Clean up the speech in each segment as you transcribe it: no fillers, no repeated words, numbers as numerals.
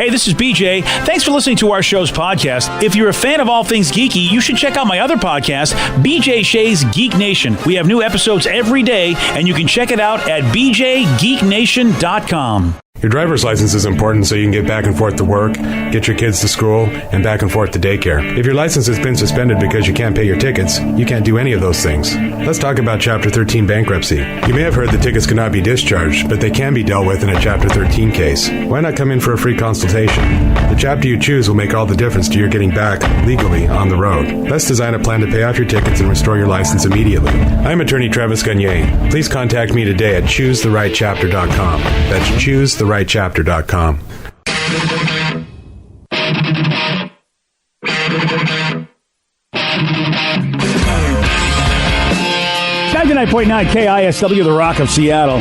Hey, this is BJ. Thanks for listening to our show's podcast. If you're a fan of all things geeky, you should check out my other podcast, BJ Shea's Geek Nation. We have new episodes every day, and you can check it out at bjgeeknation.com. Your driver's license is important so you can get back and forth to work, get your kids to school, and back and forth to daycare. If your license has been suspended because you can't pay your tickets, you can't do any of those things. Let's talk about Chapter 13 bankruptcy. You may have heard that tickets cannot be discharged, but they can be dealt with in a Chapter 13 case. Why not come in for a free consultation? The chapter you choose will make all the difference to your getting back legally on the road. Let's design a plan to pay off your tickets and restore your license immediately. I'm attorney Travis Gagne. Please contact me today at choosetherightchapter.com. That's choosetherightchapter.com. 99.9 KISW, The Rock of Seattle.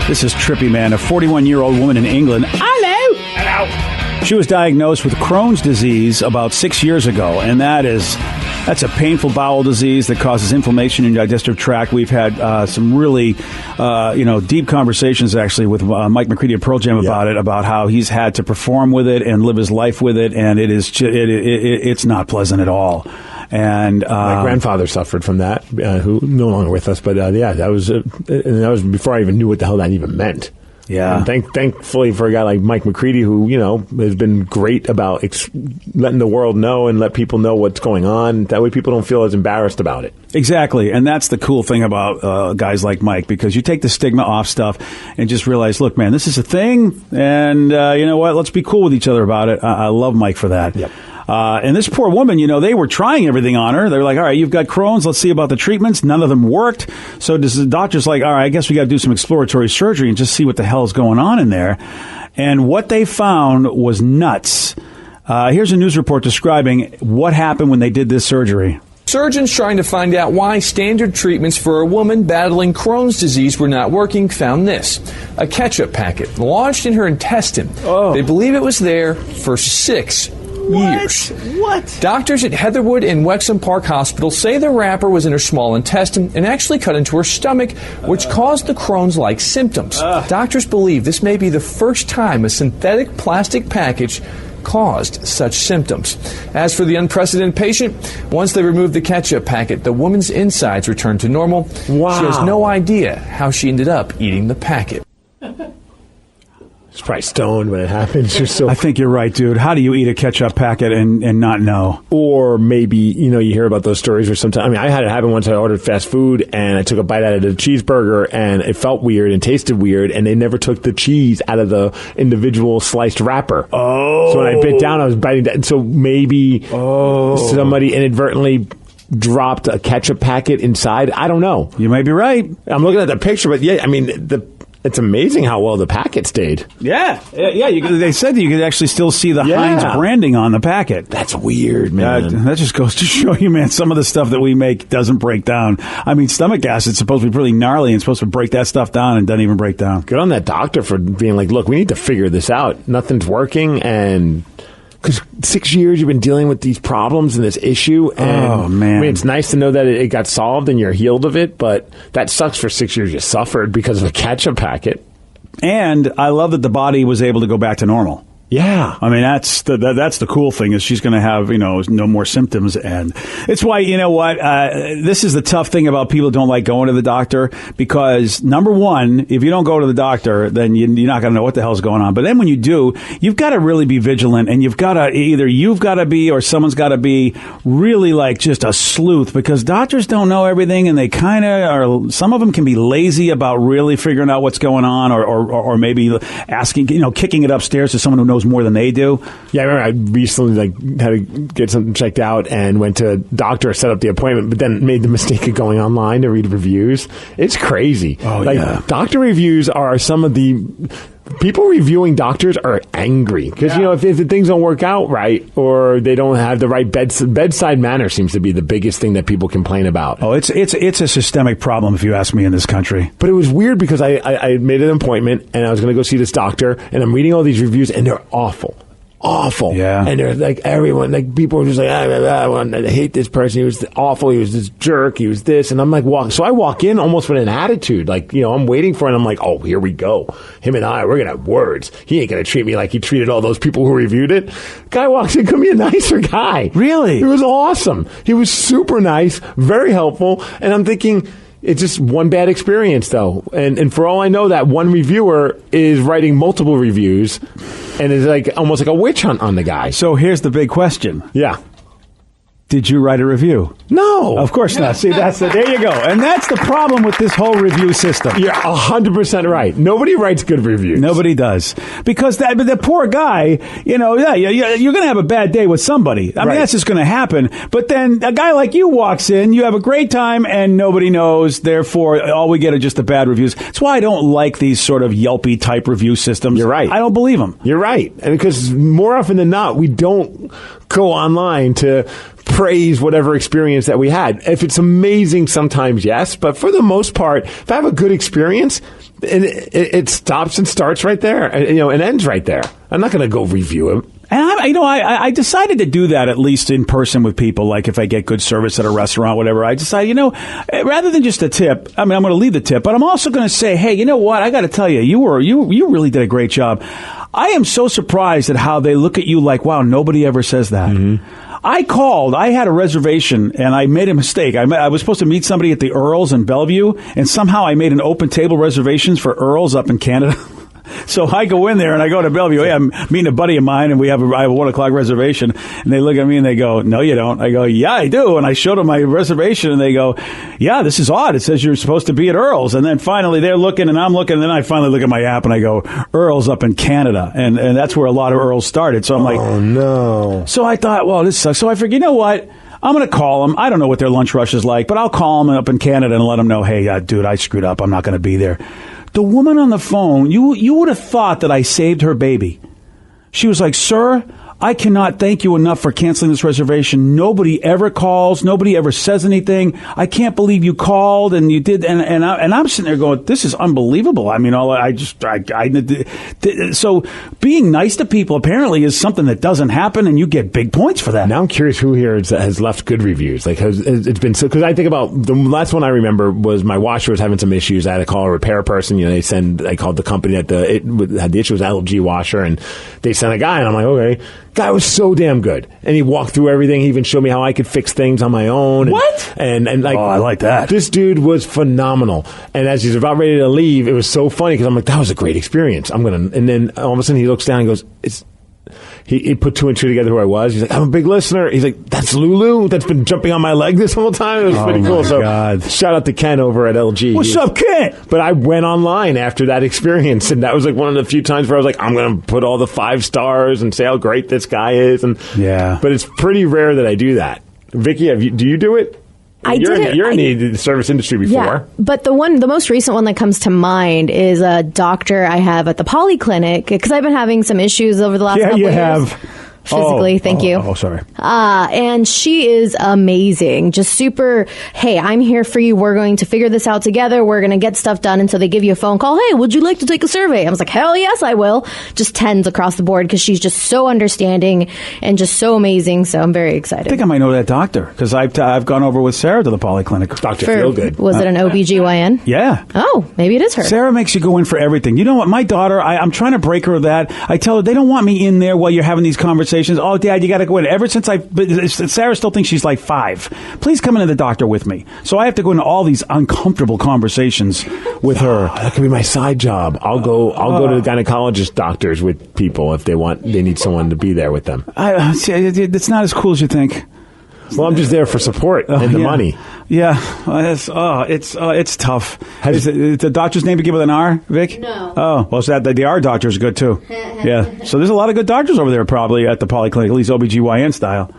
This is trippy, man. A 41-year-old woman in England. Hello! Hello! She was diagnosed with Crohn's disease about 6 years ago, and that's a painful bowel disease that causes inflammation in your digestive tract. We've had some really, deep conversations actually with Mike McCready of Pearl Jam about it, about how he's had to perform with it and live his life with it, and it's not pleasant at all. And my grandfather suffered from that, who no longer with us. But that was before I even knew what the hell that even meant. Yeah. And thankfully for a guy like Mike McCready, who, has been great about letting the world know and let people know what's going on. That way people don't feel as embarrassed about it. Exactly. And that's the cool thing about guys like Mike, because you take the stigma off stuff and just realize, look, man, this is a thing. And you know what? Let's be cool with each other about it. I love Mike for that. Yep. And this poor woman, they were trying everything on her. They're like, all right, you've got Crohn's. Let's see about the treatments. None of them worked. So the doctor's like, all right, I guess we got to do some exploratory surgery and just see what the hell is going on in there. And what they found was nuts. Here's a news report describing what happened when they did this surgery. Surgeons trying to find out why standard treatments for a woman battling Crohn's disease were not working found this. A ketchup packet lodged in her intestine. Oh. They believe it was there for 6 years. What? Doctors at Heatherwood and Wexham Park Hospital say the wrapper was in her small intestine and actually cut into her stomach, which caused the Crohn's-like symptoms. Doctors believe this may be the first time a synthetic plastic package caused such symptoms. As for the unprecedented patient, once they removed the ketchup packet, the woman's insides returned to normal. Wow. She has no idea how she ended up eating the packet. She's probably stoned when it happens. I think you're right, dude. How do you eat a ketchup packet and not know? Or maybe, you hear about those stories where sometimes, I had it happen once. I ordered fast food and I took a bite out of the cheeseburger and it felt weird and tasted weird, and they never took the cheese out of the individual sliced wrapper. Oh. So when I bit down, I was biting down. So maybe somebody inadvertently dropped a ketchup packet inside. I don't know. You may be right. I'm looking at the picture, but it's amazing how well the packet stayed. Yeah. They said that you could actually still see the Heinz branding on the packet. That's weird, man. That just goes to show you, man, some of the stuff that we make doesn't break down. I mean, stomach acid is supposed to be pretty gnarly and supposed to break that stuff down and doesn't even break down. Good on that doctor for being like, look, we need to figure this out. Nothing's working, and because 6 years you've been dealing with these problems and this issue. And, man. It's nice to know that it got solved and you're healed of it, but that sucks for 6 years you suffered because of a ketchup packet. And I love that the body was able to go back to normal. Yeah. I mean, that's the cool thing, is she's going to have, no more symptoms. And it's why, this is the tough thing about people who don't like going to the doctor, because number one, if you don't go to the doctor, then you're not going to know what the hell's going on. But then when you do, you've got to really be vigilant, and you've got to be, or someone's got to be really like just a sleuth, because doctors don't know everything, and they kind of are, some of them can be lazy about really figuring out what's going on, or maybe asking, kicking it upstairs to someone who knows more than they do. Yeah, I remember I recently had to get something checked out and went to a doctor, set up the appointment, but then made the mistake of going online to read reviews. It's crazy. Yeah. Doctor reviews are some of the... People reviewing doctors are angry because, if the things don't work out right, or they don't have the right bedside manner seems to be the biggest thing that people complain about. Oh, it's a systemic problem, if you ask me, in this country. But it was weird because I made an appointment and I was going to go see this doctor, and I'm reading all these reviews and they're awful. awful. Yeah. And there's like everyone, like people were just like, I hate this person. He was awful. He was this jerk. He was this. And I'm like, so I walk in almost with an attitude. Like, I'm waiting for it. And I'm like, oh, here we go. Him and we're going to have words. He ain't going to treat me like he treated all those people who reviewed it. Guy walks in, could be a nicer guy. Really? It was awesome. He was super nice, very helpful. And I'm thinking, it's just one bad experience, though. And for all I know, that one reviewer is writing multiple reviews and is like almost like a witch hunt on the guy. So here's the big question. Yeah. Did you write a review? No. Of course not. See, there you go. And that's the problem with this whole review system. You're 100% right. Nobody writes good reviews. Nobody does. Because the poor guy, you're going to have a bad day with somebody. I mean, that's just going to happen. But then a guy like you walks in, you have a great time, and nobody knows. Therefore, all we get are just the bad reviews. That's why I don't like these sort of Yelpy type review systems. You're right. I don't believe them. You're right. And because more often than not, we don't go online to praise whatever experience that we had. If it's amazing, sometimes yes, but for the most part, if I have a good experience, and it stops and starts right there, and ends right there. I'm not going to go review it. And I decided to do that at least in person with people. Like if I get good service at a restaurant, whatever, I decided, rather than just a tip, I mean, I'm going to leave the tip, but I'm also going to say, hey, you know what? I got to tell you, you really did a great job. I am so surprised at how they look at you like, wow, nobody ever says that. Mm-hmm. I had a reservation, and I made a mistake. I was supposed to meet somebody at the Earls in Bellevue, and somehow I made an open table reservations for Earls up in Canada. So I go in there and I go to Bellevue. Hey, I'm meeting a buddy of mine, and I have a 1:00 reservation. And they look at me and they go, "No, you don't." I go, "Yeah, I do." And I showed them my reservation, and they go, "Yeah, this is odd. It says you're supposed to be at Earl's." And then finally they're looking, and I'm looking, and then I finally look at my app and I go, "Earl's up in Canada," and that's where a lot of Earl's started. So I'm like, "Oh no!" So I thought, well, this sucks. So I figured, you know what? I'm going to call them. I don't know what their lunch rush is like, but I'll call them up in Canada and let them know, hey, dude, I screwed up. I'm not going to be there. The woman on the phone, you would have thought that I saved her baby. She was like, sir, I cannot thank you enough for canceling this reservation. Nobody ever calls. Nobody ever says anything. I can't believe you called and you did. And I'm sitting there going, this is unbelievable. I mean, so being nice to people apparently is something that doesn't happen, and you get big points for that. Now I'm curious who here has left good reviews. Like, it's been so, because I think about the last one I remember was my washer was having some issues. I had to call a repair person. I called the company that had the issue. It was LG washer, and they sent a guy, and I'm like, okay. Guy was so damn good, and he walked through everything. He even showed me how I could fix things on my own. What? And like, oh, I like that. This dude was phenomenal. And as he's about ready to leave, it was so funny because I'm like, that was a great experience. And then all of a sudden he looks down and goes, He put two and two together who I was. He's like, I'm a big listener. He's like, that's Lulu that's been jumping on my leg this whole time. It was pretty cool. So God. Shout out to Ken over at LG. What's up, Ken? But I went online after that experience, and that was like one of the few times where I was like, I'm going to put all the 5 stars and say how great this guy is. And yeah. But it's pretty rare that I do that. Vicky, do you do it? You're in the service industry before. Yeah, but the most recent one that comes to mind is a doctor I have at the polyclinic, because I've been having some issues over the last couple of years. Yeah, you have. Physically, thank you. Oh, sorry. And she is amazing. Just super, hey, I'm here for you. We're going to figure this out together. We're going to get stuff done. And so they give you a phone call. Hey, would you like to take a survey? I was like, hell yes, I will. Just 10s across the board, because she's just so understanding and just so amazing. So I'm very excited. I think I might know that doctor, because I've gone over with Sarah to the polyclinic. Dr. Feelgood. Was it an OBGYN? Yeah. Oh, maybe it is her. Sarah makes you go in for everything. You know what? My daughter, I'm trying to break her of that. I tell her, they don't want me in there while you're having these conversations. Oh, Dad, you got to go in. Ever since but Sarah still thinks she's like 5. Please come into the doctor with me. So I have to go into all these uncomfortable conversations with her. That could be my side job. I'll go to the gynecologist doctors with people if they need someone to be there with them. It's not as cool as you think. Well, I'm just there for support and the money. Yeah, it's tough. Is the doctor's name begin with an R, Vic? No. Oh, well, so the R doctor is good too. Yeah. So there's a lot of good doctors over there probably at the polyclinic, at least OBGYN style.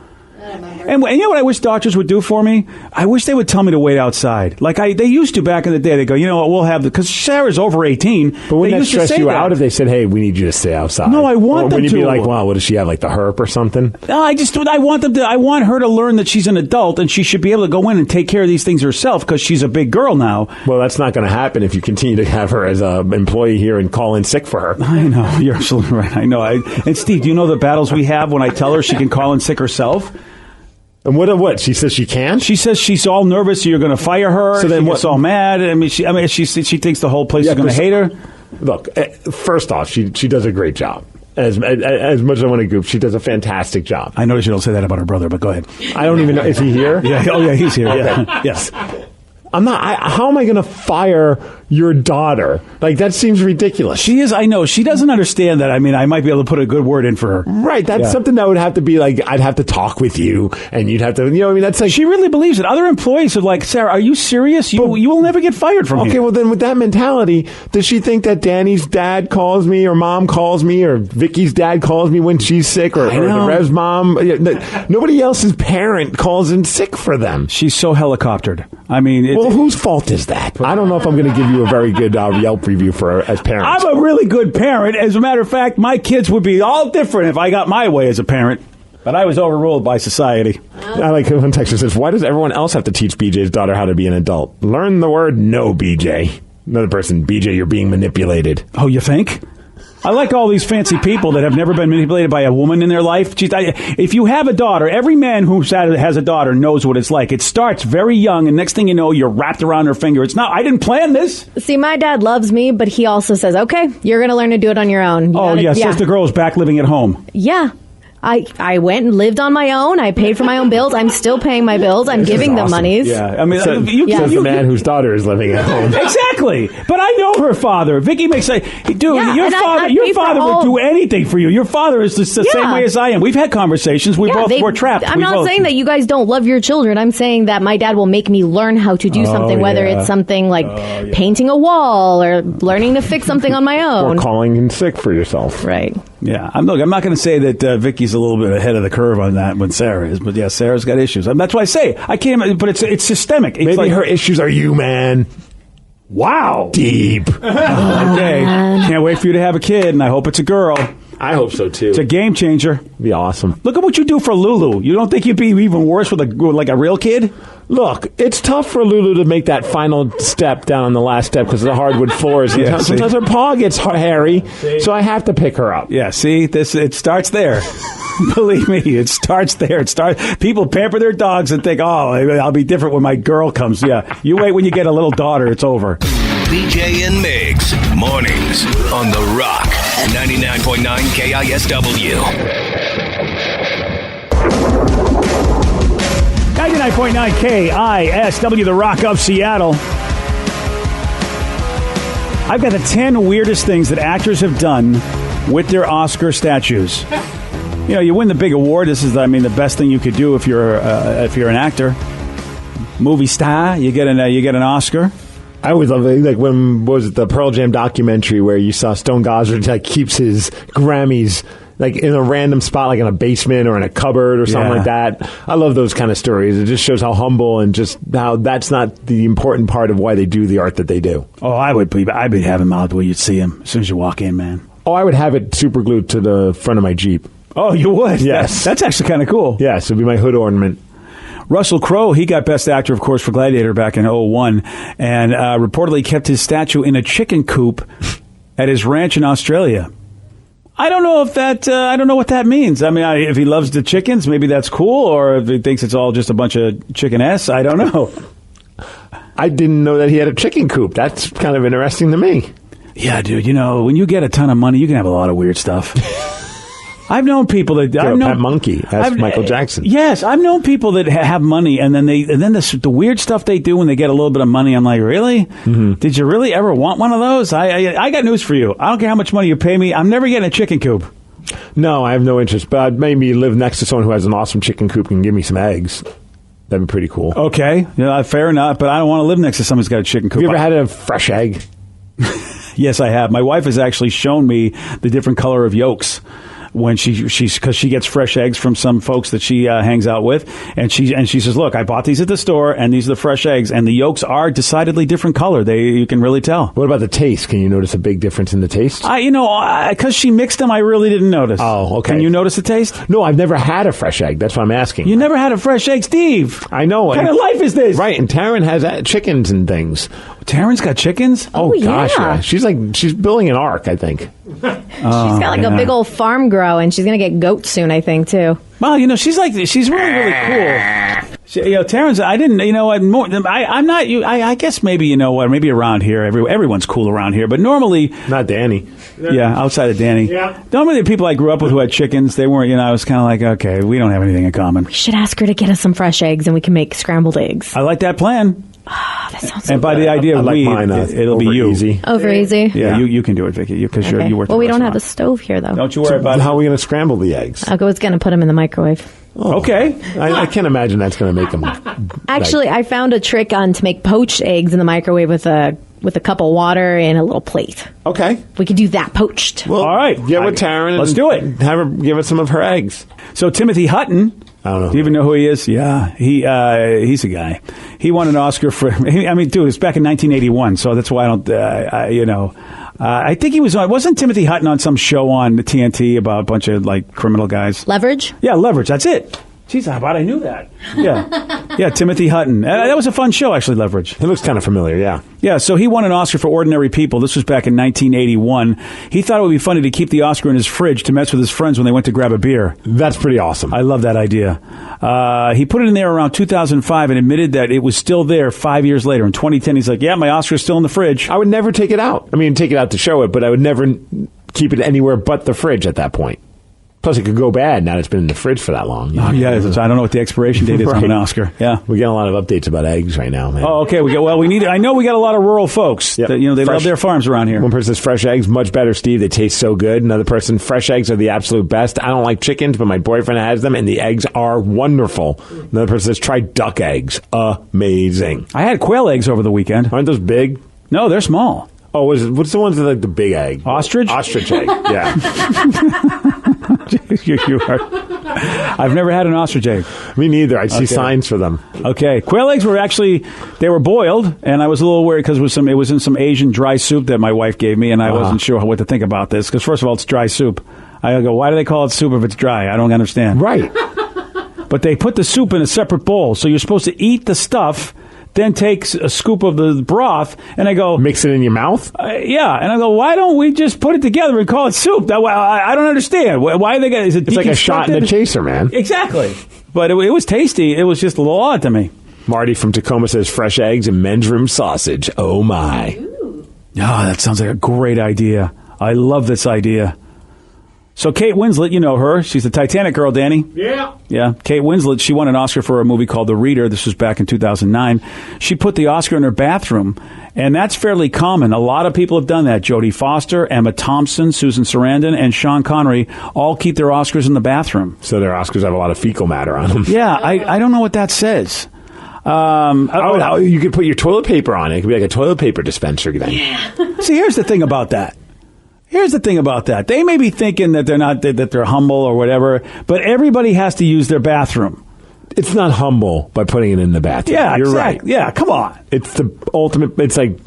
And you know what I wish doctors would do for me? I wish they would tell me to wait outside. Like they used to back in the day. They go, you know what, we'll have because Sarah's over 18. But wouldn't that stress you out if they said, hey, we need you to stay outside? No, I want them to. Would you be like, wow, what does she have, like the herp or something? No, I want her to learn that she's an adult and she should be able to go in and take care of these things herself because she's a big girl now. Well, that's not going to happen if you continue to have her as an employee here and call in sick for her. I know. You're absolutely right. I know. And Steve, do you know the battles we have when I tell her she can call in sick herself? And what? She says she can? She says she's all nervous. So you're going to fire her. So then she gets all mad. I mean, she thinks the whole place is going to hate her. Look, first off, she does a great job. As much as I want to goof, she does a fantastic job. I noticed you don't say that about her brother, but go ahead. I don't even know. Is he here? Yeah. Oh, yeah, he's here. Okay. Yeah. Yes. I'm not. How am I going to fire your daughter? Like, that seems ridiculous. She is. I know. She doesn't understand that. I mean, I might be able to put a good word in for her. Right. That's something that would have to be like, I'd have to talk with you, and you'd have to, you know, I mean, that's like. She really believes it. Other employees are like, Sarah, are you serious? You will never get fired from here. Okay, well, then with that mentality, does she think that Danny's dad calls me, or mom calls me, or Vicky's dad calls me when she's sick, or the Rev's mom? Nobody else's parent calls in sick for them. She's so helicoptered. I mean, well, whose fault is that? I don't know if I'm going to give you a very good Yelp review for as parents. I'm a really good parent. As a matter of fact, my kids would be all different if I got my way as a parent. But I was overruled by society. I like one texter says, why does everyone else have to teach BJ's daughter how to be an adult? Learn the word no, BJ. Another person, BJ, you're being manipulated. Oh, you think? I like all these fancy people that have never been manipulated by a woman in their life. If you have a daughter, every man who has a daughter knows what it's like. It starts very young, and next thing you know, you're wrapped around her finger. It's not, I didn't plan this. See, my dad loves me, but he also says, okay, you're going to learn to do it on your own. Says the girl's back living at home. Yeah. I went and lived on my own. I paid for my own bills. I'm still paying my bills. I'm giving them monies. Yeah, I mean, says the man whose daughter is living at home. Exactly. But I know her father. Vicky makes like, dude, your father would do anything for you. Your father is just the same way as I am. We've had conversations. We both were trapped. I'm not saying that you guys don't love your children. I'm saying that my dad will make me learn how to do something, whether it's something like painting a wall or learning to fix something on my own. Or calling in sick for yourself. Right. Yeah, I'm not going to say that Vicky's a little bit ahead of the curve on that when Sarah is, but yeah, Sarah's got issues. That's why I say I can't. But it's systemic. It's maybe like, her issues are you, man. Wow, deep. Okay, can't wait for you to have a kid, and I hope it's a girl. I hope so too. It's a game changer. Be awesome. Look at what you do for Lulu. You don't think you'd be even worse with a real kid? Look, it's tough for Lulu to make that final step down on the last step because of the hardwood floors. Sometimes her paw gets hairy, so I have to pick her up. Yeah, see, it starts there. Believe me, it starts there. People pamper their dogs and think, oh, I'll be different when my girl comes. Yeah, you wait when you get a little daughter, it's over. BJ and Migs, mornings on The Rock, 99.9 KISW. 99.9 KISW, The Rock of Seattle. I've got the 10 weirdest things that actors have done with their Oscar statues. You know, you win the big award. This is, the best thing you could do if you're an actor, movie star. You get an Oscar. I always love it. Like when was it the Pearl Jam documentary where you saw Stone Gossard keeps his Grammys like in a random spot, like in a basement or in a cupboard or something like that. I love those kind of stories. It just shows how humble and just how that's not the important part of why they do the art that they do. Oh, I'd be having him out where you'd see him as soon as you walk in, man. Oh, I would have it super glued to the front of my Jeep. Oh, you would? Yes. That's actually kind of cool. Yes, it would be my hood ornament. Russell Crowe, he got Best Actor, of course, for Gladiator back in 2001, and reportedly kept his statue in a chicken coop at his ranch in Australia. I don't know what that means. I mean, if he loves the chickens, maybe that's cool, or if he thinks it's all just a bunch of chicken S, I don't know. I didn't know that he had a chicken coop. That's kind of interesting to me. Yeah, dude, when you get a ton of money, you can have a lot of weird stuff. I've known people that You're a pet monkey. That's Michael Jackson. Yes, I've known people that have money, and then the weird stuff they do when they get a little bit of money. I'm like, really? Mm-hmm. Did you really ever want one of those? I got news for you. I don't care how much money you pay me. I'm never getting a chicken coop. No, I have no interest. But I'd maybe live next to someone who has an awesome chicken coop and give me some eggs. That'd be pretty cool. Okay, fair enough. But I don't want to live next to someone who's got a chicken coop. Have you ever had a fresh egg? Yes, I have. My wife has actually shown me the different color of yolks. when she's because she gets fresh eggs from some folks that she hangs out with, and she says, "Look, I bought these at the store, and these are the fresh eggs, and the yolks are decidedly different color. You can really tell." What about the taste? Can you notice a big difference in the taste? Because she mixed them, I really didn't notice. Oh, okay. Can you notice the taste? No, I've never had a fresh egg. That's what I'm asking. You never had a fresh egg, Steve? I know. What kind of life is this? Right, and Taryn has chickens and things. Taryn's got chickens? Oh, gosh, yeah. She's building an ark, I think. She's got like a big old farm grow, and she's going to get goats soon, I think, too. Well, she's really, really cool. Taryn's, I didn't, I'm not, I guess maybe, maybe around here, everyone's cool around here, but normally. Not Danny. Yeah, outside of Danny. Yeah. Normally the people I grew up with who had chickens, they weren't, I was kind of like, okay, we don't have anything in common. We should ask her to get us some fresh eggs, and we can make scrambled eggs. I like that plan. That sounds so And by good. the idea of like mine, it'll be you. easy. Over easy. Yeah, you can do it, Vicky, because Okay. you work at Well, the we don't have a restaurant. stove here, though. Don't you worry about How it. are we going to scramble the eggs? I was going to put them in the microwave. Okay. I can't imagine that's going to make them. Actually, I found a trick to make poached eggs in the microwave with a cup of water and a little plate. Okay. We could do that poached. Well, All right. Get with Taryn. Let's and do it. Have her give us some of her eggs. So Timothy Hutton. I don't know. Do you even know who he is? Yeah, he's a guy. He won an Oscar for. Dude, it's back in 1981, so that's why I don't. I think he was on. Wasn't Timothy Hutton on some show on TNT about a bunch of criminal guys? Leverage? Yeah, Leverage. That's it. Jeez, how about I knew that? Yeah, Timothy Hutton. That was a fun show, actually. Leverage. It looks kind of familiar. Yeah. Yeah, so he won an Oscar for Ordinary People. This was back in 1981. He thought it would be funny to keep the Oscar in his fridge to mess with his friends when they went to grab a beer. That's pretty awesome. I love that idea. He put it in there around 2005 and admitted that it was still there 5 years later. In 2010, he's like, yeah, my Oscar's still in the fridge. I would never take it out. I mean, take it out to show it, but I would never keep it anywhere but the fridge at that point. Plus, it could go bad now that it's been in the fridge for that long. Oh, yeah, I don't know what the expiration date is on an Oscar. Yeah. We get a lot of updates about eggs right now, man. Oh, okay. I know we got a lot of rural folks Yep. that, they love their farms around here. One person says fresh eggs, much better, Steve. They taste so good. Another person, fresh eggs are the absolute best. I don't like chickens, but my boyfriend has them, and the eggs are wonderful. Another person says try duck eggs. Amazing. I had quail eggs over the weekend. Aren't those big? No, they're small. Oh, what's the ones that like the big egg? Ostrich? Ostrich egg, yeah. You are. I've never had an ostrich egg. Me neither. I see signs for them. Okay, quail eggs they were boiled, and I was a little worried because it was in some Asian dry soup that my wife gave me, and I wasn't sure what to think about this. Because first of all, it's dry soup. I go, why do they call it soup if it's dry? I don't understand. Right. But they put the soup in a separate bowl, so you're supposed to eat the stuff, then take a scoop of the broth, and I go, Mix it in your mouth? yeah, and I go, why don't we just put it together and call it soup? I don't understand. Why they got? Is it It's like a shot in a deconstructed? chaser, man. Exactly. But it was tasty. It was just a little odd to me. Marty from Tacoma says fresh eggs and men's room sausage. Oh, my. Oh, that sounds like a great idea. I love this idea. So Kate Winslet, you know her. She's the Titanic girl, Danny. Yeah. Yeah. Kate Winslet, she won an Oscar for a movie called The Reader. This was back in 2009. She put the Oscar in her bathroom, and that's fairly common. A lot of people have done that. Jodie Foster, Emma Thompson, Susan Sarandon, and Sean Connery all keep their Oscars in the bathroom. So their Oscars have a lot of fecal matter on them. Yeah, I don't know what that says. You could put your toilet paper on it. It could be like a toilet paper dispenser then. See, here's the thing about that. They may be thinking that that they're humble or whatever, but everybody has to use their bathroom. It's not humble by putting it in the bathroom. Yeah, You're exactly. right. Yeah, come on. It's the ultimate. It's like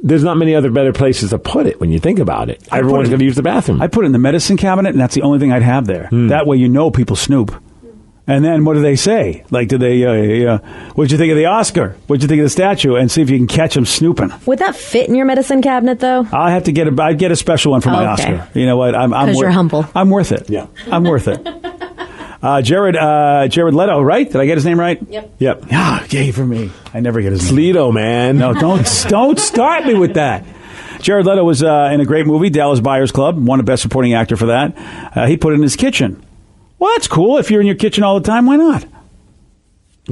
there's not many other better places to put it when you think about it. Everyone's going to use the bathroom. I put it in the medicine cabinet, and that's the only thing I'd have there. That way people snoop. And then what do they say? Like, do they, what'd you think of the Oscar? What'd you think of the statue? And see if you can catch them snooping. Would that fit in your medicine cabinet, though? I'd get a special one for my Okay. Oscar. You know what? I'm 'Cause you're humble. I'm worth it. Yeah. I'm worth it. Jared Leto, right? Did I get his name right? Yep. Yeah, yay for me. I never get his name. Leto, man. No, don't start me with that. Jared Leto was in a great movie, Dallas Buyers Club, won a Best Supporting Actor for that. He put it in his kitchen. Well, that's cool. If you're in your kitchen all the time, why not?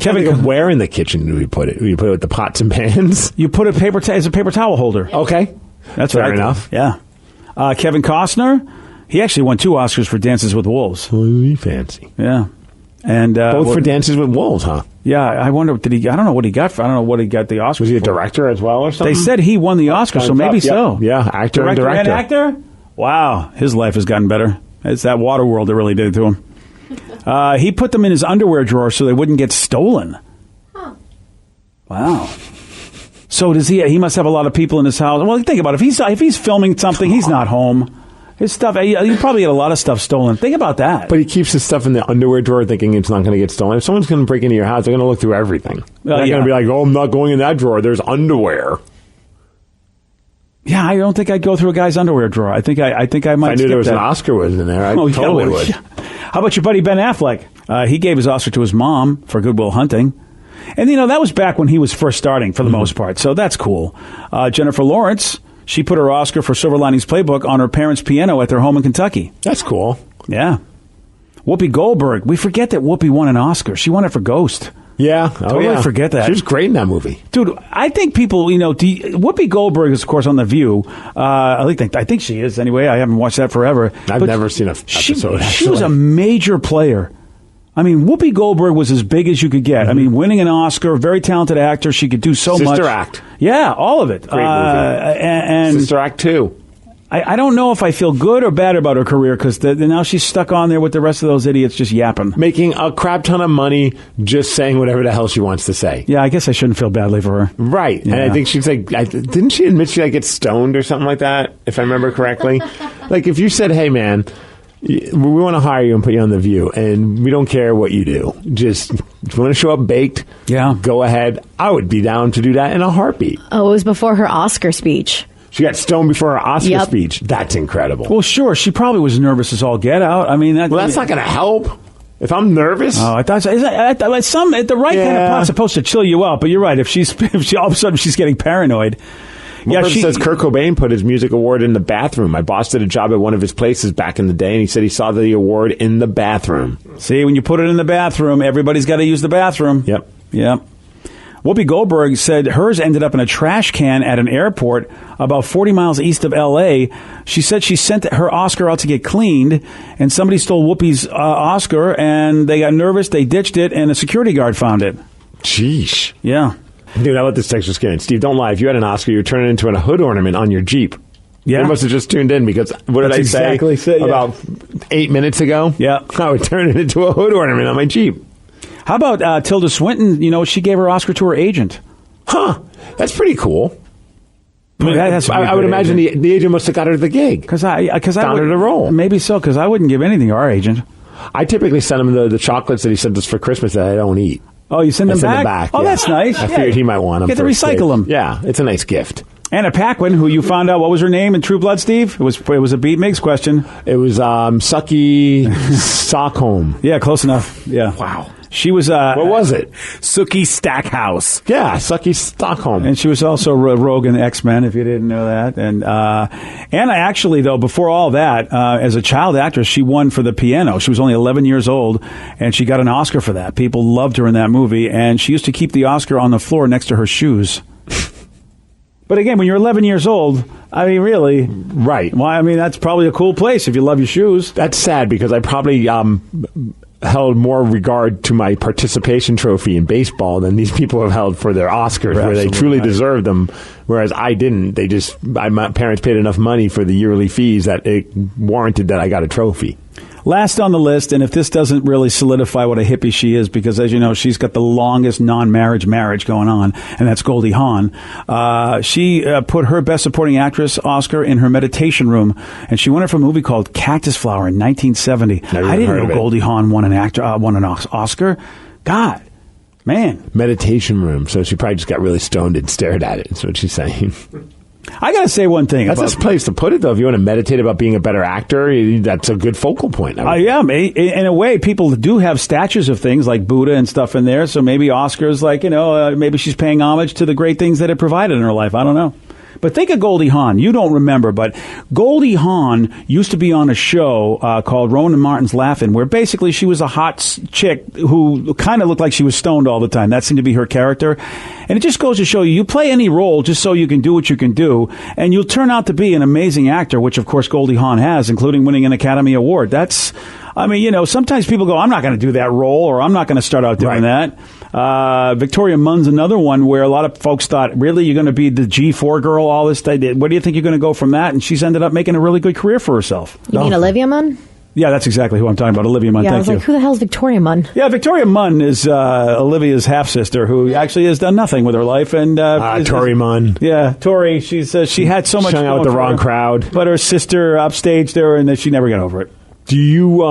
Kevin, where in the kitchen do we put it? Do we put it with the pots and pans? You put a as a paper towel holder. Okay. That's fair what I enough. think. Yeah. Kevin Costner, he actually won 2 Oscars for Dances with Wolves. Oh, fancy. Yeah. And Both for Dances with Wolves, huh? Yeah, I wonder, I don't know what he got I don't know what he got the Oscar Was he a for. director as well or something? They said he won the Oscar, so maybe Yep. so. Yeah, actor and Director director. and actor? Wow, his life has gotten better. It's that water world that really did it to him. He put them in his underwear drawer so they wouldn't get stolen. Huh. Wow. So does he? He must have a lot of people in his house. Well, think about it. If he's filming something, he's not home. His stuff. You probably get a lot of stuff stolen. Think about that. But he keeps his stuff in the underwear drawer, thinking it's not going to get stolen. If someone's going to break into your house, they're going to look through everything. They're not going to be like, "Oh, I'm not going in that drawer. There's underwear." Yeah, I don't think I'd go through a guy's underwear drawer. I think I might. If I knew skip there was that. an Oscar was in there, I totally would. How about your buddy Ben Affleck? He gave his Oscar to his mom for Good Will Hunting. And, that was back when he was first starting for the most part. So that's cool. Jennifer Lawrence, she put her Oscar for Silver Linings Playbook on her parents' piano at their home in Kentucky. That's cool. Yeah. Whoopi Goldberg. We forget that Whoopi won an Oscar. She won it for Ghost. Yeah. Totally forget that. She was great in that movie. Dude, I think people, Whoopi Goldberg is, of course, on The View. I think she is anyway. I haven't watched that forever. I've never seen an episode. She was a major player. I mean, Whoopi Goldberg was as big as you could get. I mean, winning an Oscar, very talented actor. She could do so much. Sister Act. Yeah, all of it. Great movie. And Sister Act 2. I don't know if I feel good or bad about her career because now she's stuck on there with the rest of those idiots just yapping. Making a crap ton of money just saying whatever the hell she wants to say. Yeah, I guess I shouldn't feel badly for her. Right. Yeah. And I think she's like, didn't she admit she gets stoned or something like that, if I remember correctly? Like if you said, hey, man, we want to hire you and put you on The View, and we don't care what you do. Just, if you want to show up baked, go ahead. I would be down to do that in a heartbeat. Oh, it was before her Oscar speech. She got stoned before her Oscar speech. That's incredible. Well, sure. She probably was nervous as all get out. I mean, that's not going to help. If I'm nervous, I thought the right kind of pot's supposed to chill you out. But you're right. If she all of a sudden she's getting paranoid. One person says Kurt Cobain put his music award in the bathroom. My boss did a job at one of his places back in the day, and he said he saw the award in the bathroom. See, when you put it in the bathroom, everybody's got to use the bathroom. Yep. Whoopi Goldberg said hers ended up in a trash can at an airport about 40 miles east of L.A. She said she sent her Oscar out to get cleaned, and somebody stole Whoopi's Oscar, and they got nervous, they ditched it, and a security guard found it. Sheesh. Yeah. Dude, I let this text was scaring. Steve, don't lie. If you had an Oscar, you'd turn it into a hood ornament on your Jeep. Yeah. You must have just tuned in because what did I say about 8 minutes ago? Yeah. I would turn it into a hood ornament on my Jeep. How about Tilda Swinton? She gave her Oscar to her agent. Huh. That's pretty cool. I would imagine the agent must have got her the gig. Because I found her the role. Maybe so, because I wouldn't give anything to our agent. I typically send him the chocolates that he sent us for Christmas that I don't eat. Oh, you send them back? Oh, yeah. That's nice. I figured he might want them. Get to recycle them. Yeah, it's a nice gift. Anna Paquin, who you found out, what was her name in True Blood, Steve? It was a Beat Migs question. It was Sucky Stockholm. Yeah, close enough. Yeah. Wow. She was... what was it? Sookie Stackhouse. Yeah, Sucky Stockholm. And she was also Rogue in X-Men, if you didn't know that. And Anna actually, though, before all that, as a child actress, she won for the piano. She was only 11 years old, and she got an Oscar for that. People loved her in that movie, and she used to keep the Oscar on the floor next to her shoes. But again, when you're 11 years old, I mean, really... Right. Well, I mean, that's probably a cool place if you love your shoes. That's sad, because I probably... held more regard to my participation trophy in baseball than these people have held for their Oscars, where they truly deserved them, whereas I didn't. My parents paid enough money for the yearly fees that it warranted that I got a trophy. Last on the list, and if this doesn't really solidify what a hippie she is, because as you know, she's got the longest non-marriage marriage going on, and that's Goldie Hawn. She put her Best Supporting Actress Oscar in her meditation room, and she won it for a movie called Cactus Flower in 1970. I didn't know Goldie Hawn won an Oscar. God, man. Meditation room, so she probably just got really stoned and stared at it, is what she's saying. I got to say one thing. That's a place to put it, though. If you want to meditate about being a better actor, that's a good focal point. Yeah, in a way, people do have statues of things like Buddha and stuff in there. So maybe Oscar's like, maybe she's paying homage to the great things that it provided in her life. I don't know. But think of Goldie Hawn. You don't remember, but Goldie Hawn used to be on a show called Rowan and Martin's Laugh-In, where basically she was a hot chick who kind of looked like she was stoned all the time. That seemed to be her character. And it just goes to show you play any role just so you can do what you can do, and you'll turn out to be an amazing actor, which, of course, Goldie Hawn has, including winning an Academy Award. Sometimes people go, I'm not going to do that role, or I'm not going to start out doing that. Victoria Munn's another one where a lot of folks thought, really, you're going to be the G4 girl, all this? Where do you think you're going to go from that? And she's ended up making a really good career for herself. You mean Olivia Munn? Yeah, that's exactly who I'm talking about. Olivia Munn. Yeah, I Thank was you. like, who the hell is Victoria Munn? Yeah, Victoria Munn is Olivia's half sister, who actually has done nothing with her life. And Tori Munn. Yeah, Tori. She's she had so much Hung out with the going for wrong her, crowd. but her sister upstaged her, and then she never got over it. Do you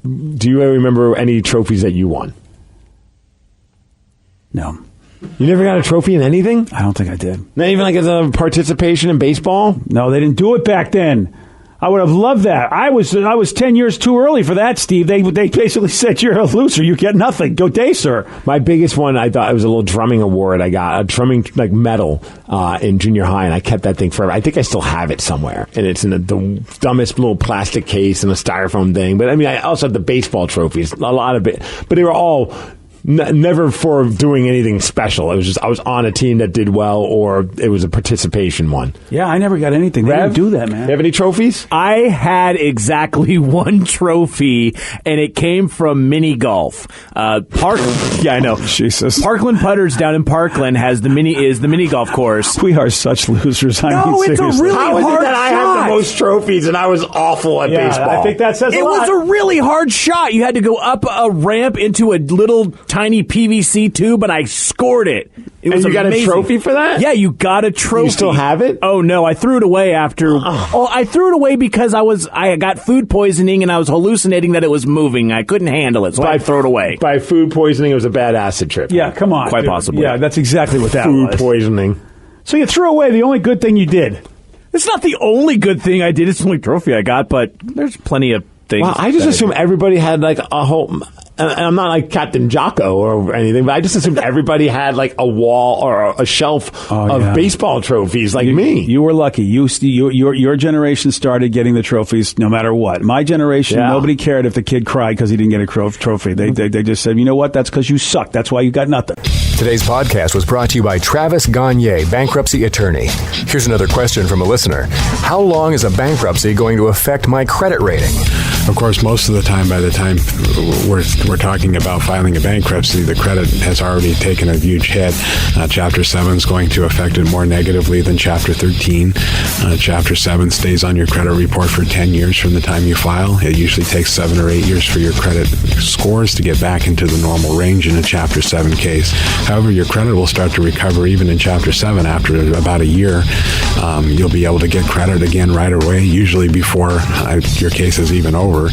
remember any trophies that you won? No, You never got a trophy in anything? I don't think I did. Not even like as a participation in baseball? No, they didn't do it back then. I would have loved that. I was 10 years too early for that, Steve. They basically said, you're a loser. You get nothing. Go day, sir. My biggest one, I thought it was a little drumming award. I got a drumming medal in junior high, and I kept that thing forever. I think I still have it somewhere, and it's in the dumbest little plastic case and a styrofoam thing. But I mean, I also have the baseball trophies, a lot of it, but they were all never for doing anything special. It was just I was on a team that did well, or it was a participation one. Yeah, I never got anything. They didn't do that, man. You have any trophies? I had exactly one trophy, and it came from mini golf. Yeah, I know. Jesus. Parkland Putters down in Parkland is the mini golf course. We are such losers. I No, mean, it's a seriously. really How is hard it that I shot. have the most trophies and I was awful at Yeah, baseball? I think that says It a lot. was a really hard shot. You had to go up a ramp into a little tiny PVC tube, and I scored it. It was you got amazing. a trophy for that? Yeah, you got a trophy. You still have it? Oh no, I threw it away after. Oh, I threw it away because I got food poisoning and I was hallucinating that it was moving. I couldn't handle it, so I threw it away. By food poisoning, it was a bad acid trip. Yeah, come on. Quite dude. possibly. Yeah, that's exactly what that Food was. poisoning. So you threw away the only good thing you did. It's not the only good thing I did. It's the only trophy I got, but there's plenty of things. Well, I just assumed everybody had like a whole. And I'm not like Captain Jocko or anything, but I just assumed everybody had like a wall or a shelf of yeah. baseball trophies like me. You were lucky. Your generation started getting the trophies no matter what. My generation, Yeah. nobody cared if the kid cried because he didn't get a trophy. They just said, you know what? That's because you suck. That's why you got nothing. Today's podcast was brought to you by Travis Gagne, bankruptcy attorney. Here's another question from a listener. How long is a bankruptcy going to affect my credit rating? Of course, most of the time, by the time we're talking about filing a bankruptcy, the credit has already taken a huge hit. Chapter 7 is going to affect it more negatively than Chapter 13. Chapter 7 stays on your credit report for 10 years from the time you file. It usually takes 7 or 8 years for your credit scores to get back into the normal range in a Chapter 7 case. However, your credit will start to recover even in Chapter 7 after about a year. You'll be able to get credit again right away, usually before your case is even over.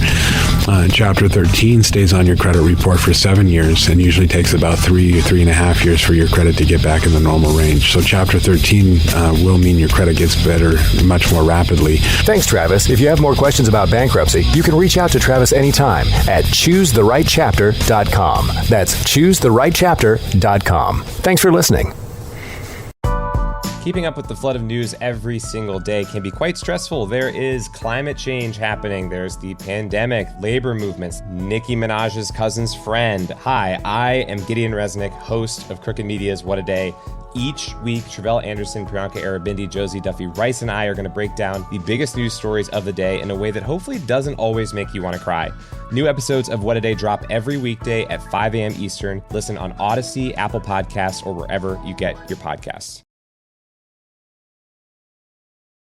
Chapter 13 stays on your credit report for 7 years and usually takes about 3.5 years for your credit to get back in the normal range. So Chapter 13 will mean your credit gets better much more rapidly. Thanks, Travis. If you have more questions about bankruptcy, you can reach out to Travis anytime at choosetherightchapter.com. That's choosetherightchapter.com. Thanks for listening. Keeping up with the flood of news every single day can be quite stressful. There is climate change happening. There's the pandemic, labor movements, Nicki Minaj's cousin's friend. Hi, I am Gideon Resnick, host of Crooked Media's What a Day. Each week, Travelle Anderson, Priyanka Arabindi, Josie Duffy Rice, and I are going to break down the biggest news stories of the day in a way that hopefully doesn't always make you want to cry. New episodes of What a Day drop every weekday at 5 a.m. Eastern. Listen on Odyssey, Apple Podcasts, or wherever you get your podcasts.